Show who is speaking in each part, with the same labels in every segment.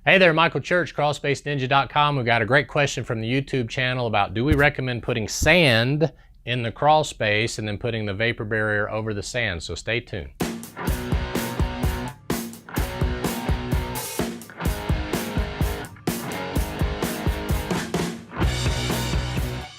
Speaker 1: Hey there, Michael Church, crawlspaceninja.com. We've got a great question from the YouTube channel about do we recommend putting sand in the crawl space and then putting the vapor barrier over the sand, so stay tuned.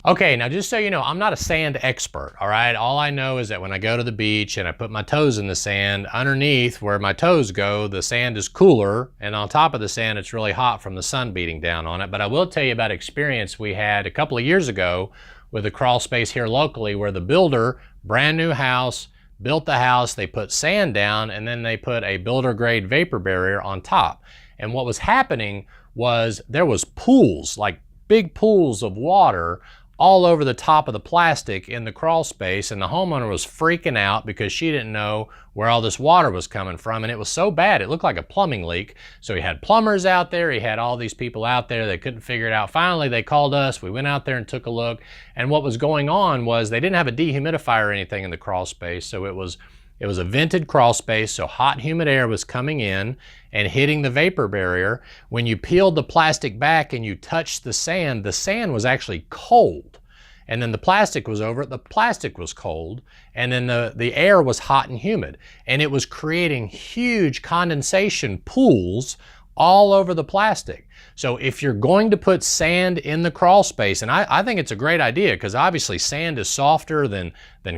Speaker 1: Okay, now just so you know, I'm not a sand expert, all right? All I know is that when I go to the beach and I put my toes in the sand, underneath where my toes go, the sand is cooler, and on top of the sand, it's really hot from the sun beating down on it. But I will tell you about an experience we had a couple of years ago with a crawl space here locally where the builder, brand new house, built the house, they put sand down, and then they put a builder grade vapor barrier on top. And what was happening was there was pools, like big pools of water all over the top of the plastic in the crawl space, and the homeowner was freaking out because she didn't know where all this water was coming from, and it was so bad it looked like a plumbing leak. So he had plumbers out there, he had all these people out there that couldn't figure it out. Finally they called us, we went out there and took a look, and what was going on was they didn't have a dehumidifier or anything in the crawl space, so it was a vented crawl space, so hot, humid air was coming in and hitting the vapor barrier. When you peeled the plastic back and you touched the sand was actually cold. And then the plastic was over it, the plastic was cold, and then the air was hot and humid. And it was creating huge condensation pools all over the plastic. So if you're going to put sand in the crawl space, and I think it's a great idea because obviously sand is softer than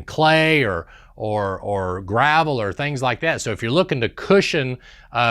Speaker 1: clay or gravel or things like that. So if you're looking to cushion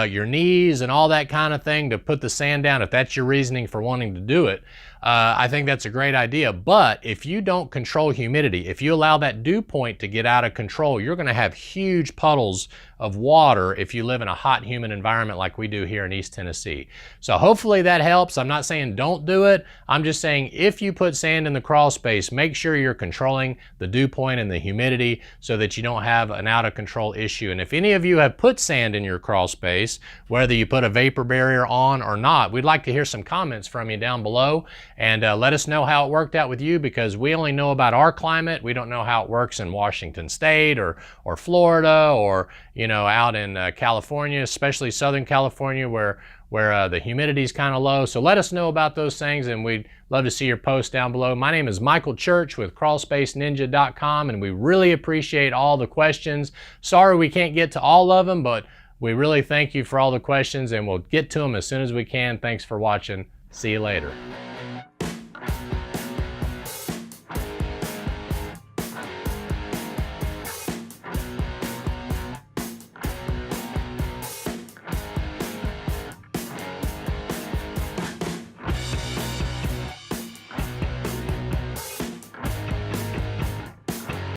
Speaker 1: your knees and all that kind of thing to put the sand down, if that's your reasoning for wanting to do it, I think that's a great idea. But if you don't control humidity, if you allow that dew point to get out of control, you're going to have huge puddles of water if you live in a hot, humid environment like we do here in East Tennessee. So hopefully that helps. I'm not saying don't do it. I'm just saying if you put sand in the crawl space, make sure you're controlling the dew point and the humidity so that you don't have an out of control issue. And if any of you have put sand in your crawl space, whether you put a vapor barrier on or not, we'd like to hear some comments from you down below, and let us know how it worked out with you, because we only know about our climate. We don't know how it works in Washington State or Florida or out in California, especially Southern California where the humidity is kind of low. So let us know about those things, and we'd love to see your posts down below. My name is Michael Church with crawlspaceninja.com, and we really appreciate all the questions. Sorry we can't get to all of them, but we really thank you for all the questions, and we'll get to them as soon as we can. Thanks for watching. See you later.